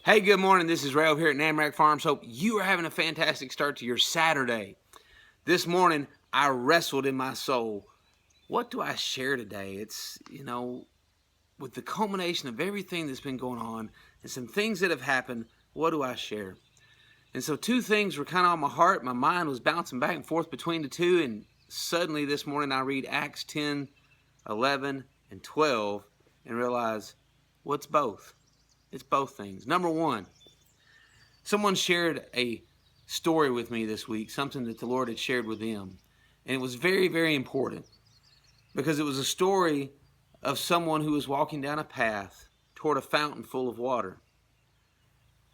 Hey, good morning. This is Ray over here at Namrack Farms. Hope you are having a fantastic start to your Saturday. This morning, I wrestled in my soul. What do I share today? It's, with the culmination of everything that's been going on and some things that have happened, what do I share? And so two things were kind of on my heart. My mind was bouncing back and forth between the two, and suddenly this morning I read Acts 10, 11, and 12 and realize what's both? It's both things. Number one, someone shared a story with me this week, something that the Lord had shared with them. And it was very, very important because it was a story of someone who was walking down a path toward a fountain full of water.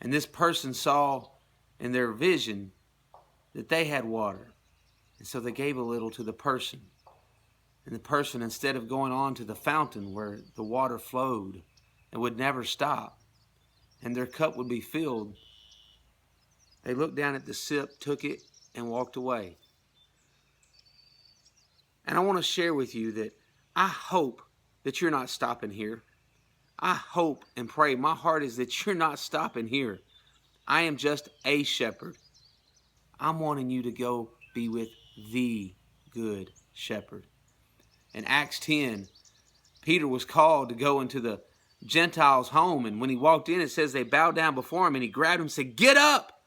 And this person saw in their vision that they had water. And so they gave a little to the person. And the person, instead of going on to the fountain where the water flowed and would never stop, and their cup would be filled, they looked down at the sip, took it, and walked away. And I want to share with you that I hope that you're not stopping here. I hope and pray, my heart is that you're not stopping here. I am just a shepherd. I'm wanting you to go be with the good shepherd. In Acts 10, Peter was called to go into the Gentiles' home. And when he walked in, it says they bowed down before him and he grabbed him and said, "Get up!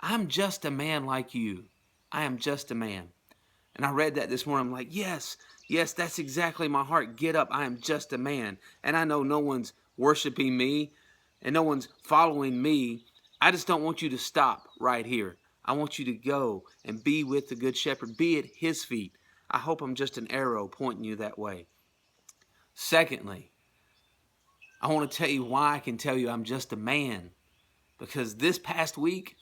I'm just a man like you. I am just a man." And I read that this morning. I'm like, yes, that's exactly my heart. Get up. I am just a man. And I know no one's worshiping me and no one's following me. I just don't want you to stop right here. I want you to go and be with the Good Shepherd. Be at his feet. I hope I'm just an arrow pointing you that way. Secondly, I want to tell you why I can tell you I'm just a man. Because this past week,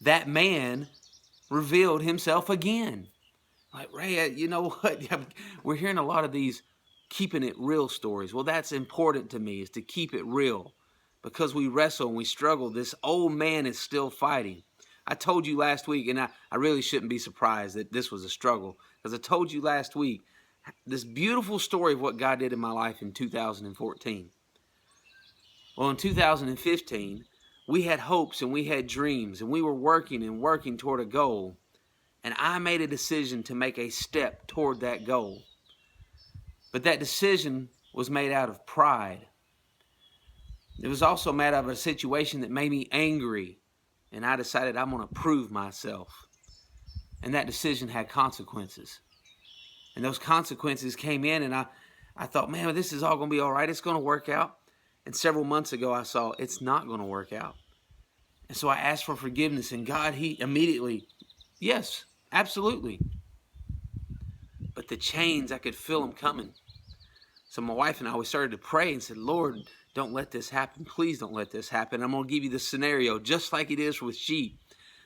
that man revealed himself again. Like, Ray, you know what? We're hearing a lot of these keeping it real stories. Well, that's important to me, is to keep it real. Because we wrestle and we struggle, this old man is still fighting. I told you last week, and I really shouldn't be surprised that this was a struggle. Because I told you last week, this beautiful story of what God did in my life in 2014. Well, in 2015, we had hopes and we had dreams, and we were working toward a goal. And I made a decision to make a step toward that goal. But that decision was made out of pride. It was also made out of a situation that made me angry. And I decided I'm going to prove myself. And that decision had consequences. And those consequences came in, and I thought, man, this is all going to be all right. It's going to work out. And several months ago, I saw it's not going to work out. And so I asked for forgiveness, and God, he immediately, yes, absolutely. But the chains, I could feel them coming. So my wife and I, we started to pray and said, Lord, don't let this happen. Please don't let this happen. I'm going to give you the scenario just like it is with sheep.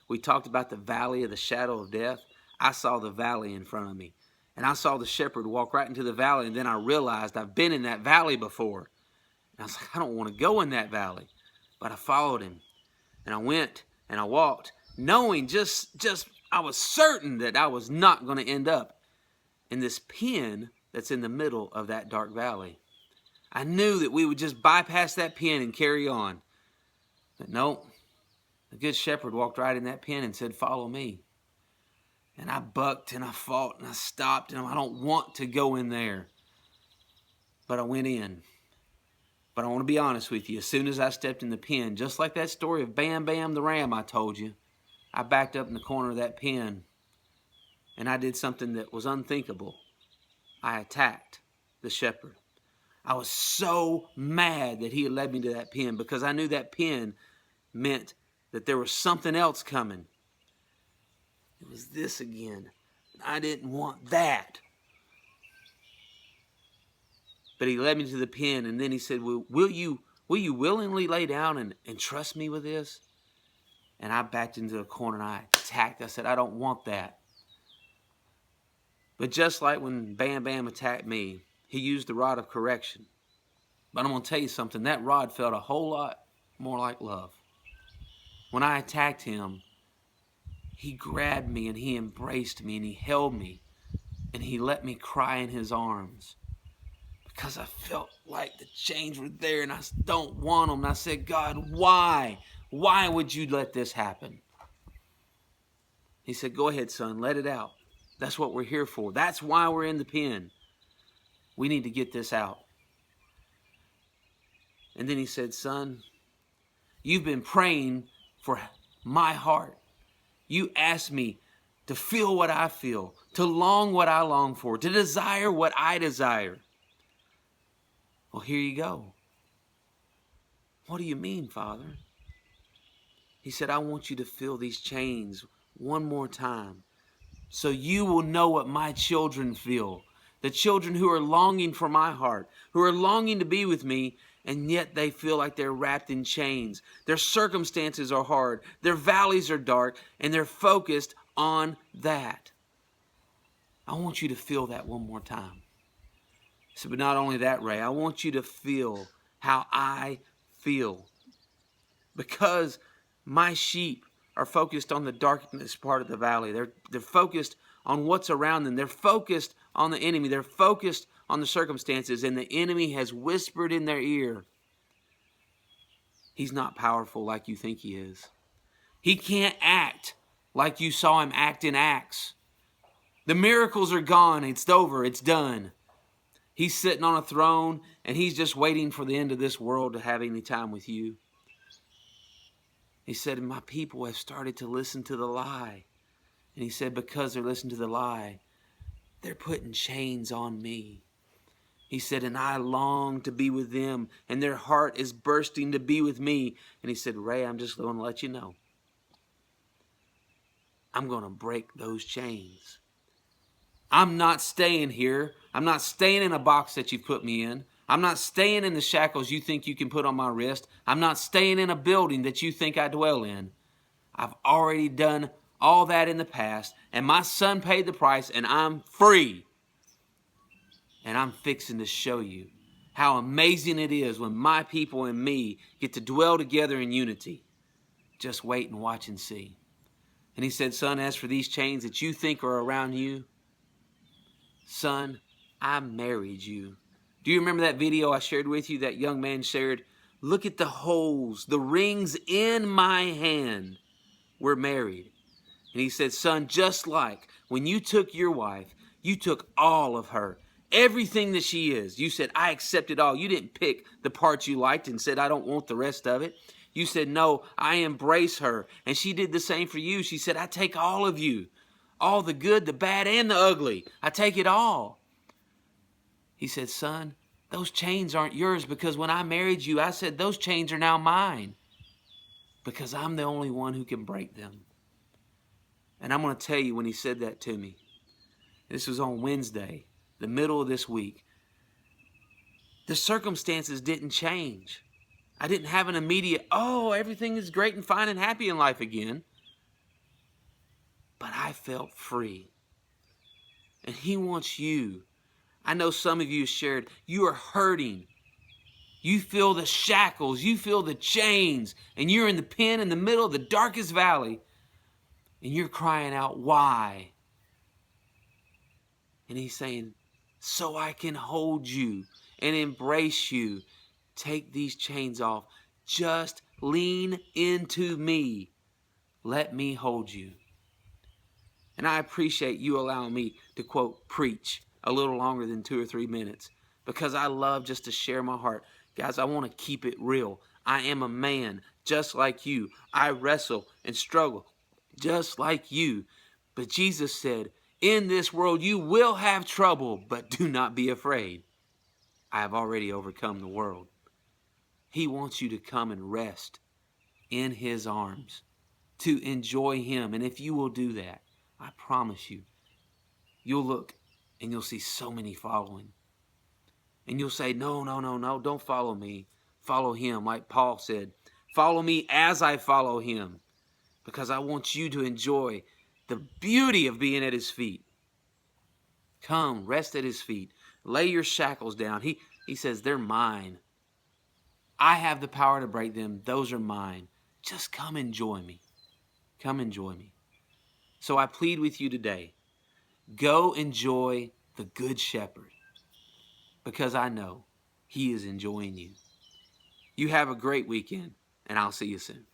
We talked about the valley of the shadow of death. I saw the valley in front of me. And I saw the shepherd walk right into the valley. And then I realized I've been in that valley before. And I was like, I don't want to go in that valley. But I followed him. And I went and I walked, knowing just I was certain that I was not going to end up in this pen that's in the middle of that dark valley. I knew that we would just bypass that pen and carry on. But no, the Good Shepherd walked right in that pen and said, "Follow me." And I bucked and I fought and I stopped, and I don't want to go in there. But I went in. But I want to be honest with you. As soon as I stepped in the pen, just like that story of Bam Bam the ram I told you, I backed up in the corner of that pen and I did something that was unthinkable. I attacked the shepherd. I was so mad that he had led me to that pen, because I knew that pen meant that there was something else coming. It was this again. I didn't want that. But he led me to the pen, and then he said, will you willingly lay down and trust me with this? And I backed into the corner and I attacked. I said, I don't want that. But just like when Bam Bam attacked me, he used the rod of correction. But I'm going to tell you something. That rod felt a whole lot more like love. When I attacked him, he grabbed me and he embraced me and he held me and he let me cry in his arms. because I felt like the chains were there and I don't want them. And I said, God, why? Why would you let this happen? He said, go ahead, son, let it out. That's what we're here for. That's why we're in the pen. We need to get this out. And then he said, son, you've been praying for my heart. You asked me to feel what I feel, to long what I long for, to desire what I desire. Well, here you go. What do you mean, Father? He said, I want you to feel these chains one more time so you will know what my children feel. The children who are longing for my heart, who are longing to be with me, and yet they feel like they're wrapped in chains. Their circumstances are hard. Their valleys are dark, and they're focused on that. I want you to feel that one more time. So, but not only that, Ray, I want you to feel how I feel. Because my sheep are focused on the darkness part of the valley. They're focused on what's around them. They're focused on the enemy. They're focused on the circumstances. And the enemy has whispered in their ear, he's not powerful like you think he is. He can't act like you saw him act in Acts. The miracles are gone. It's over. It's done. He's sitting on a throne, and he's just waiting for the end of this world to have any time with you. He said, my people have started to listen to the lie. And he said, because they're listening to the lie, they're putting chains on me. He said, and I long to be with them, and their heart is bursting to be with me. And he said, Ray, I'm just going to let you know. I'm going to break those chains. I'm not staying here. I'm not staying in a box that you put me in. I'm not staying in the shackles you think you can put on my wrist. I'm not staying in a building that you think I dwell in. I've already done all that in the past, and my son paid the price, and I'm free. And I'm fixing to show you how amazing it is when my people and me get to dwell together in unity. Just wait and watch and see. And he said, son, as for these chains that you think are around you, son, I married you. Do you remember that video I shared with you? That young man shared, look at the holes, the rings in my hand. We're married. And he said, son, just like when you took your wife, you took all of her, everything that she is. You said, I accept it all. You didn't pick the parts you liked and said, I don't want the rest of it. You said, no, I embrace her. And she did the same for you. She said, I take all of you, all the good, the bad, and the ugly. I take it all. He said, son, those chains aren't yours because when I married you, I said, those chains are now mine because I'm the only one who can break them. And I'm going to tell you, when he said that to me, this was on Wednesday, the middle of this week, the circumstances didn't change. I didn't have an immediate, oh, everything is great and fine and happy in life again. But I felt free. And he wants you. I know some of you shared, you are hurting. You feel the shackles, you feel the chains, and you're in the pen in the middle of the darkest valley, and you're crying out, why? And he's saying, so I can hold you and embrace you. Take these chains off. Just lean into me. Let me hold you. And I appreciate you allowing me to, quote, preach a little longer than 2 or 3 minutes because I love just to share my heart. Guys, I want to keep it real. I am a man just like you. I wrestle and struggle just like you. But Jesus said, in this world you will have trouble, but do not be afraid. I have already overcome the world. He wants you to come and rest in his arms, to enjoy him. And if you will do that, I promise you, you'll look and you'll see so many following. And you'll say, no, don't follow me. Follow him. Like Paul said, follow me as I follow him. Because I want you to enjoy the beauty of being at his feet. Come, rest at his feet. Lay your shackles down. He says, they're mine. I have the power to break them. Those are mine. Just come enjoy me. Come enjoy me. So I plead with you today. Go enjoy the Good Shepherd. because I know He is enjoying you. You have a great weekend, and I'll see you soon.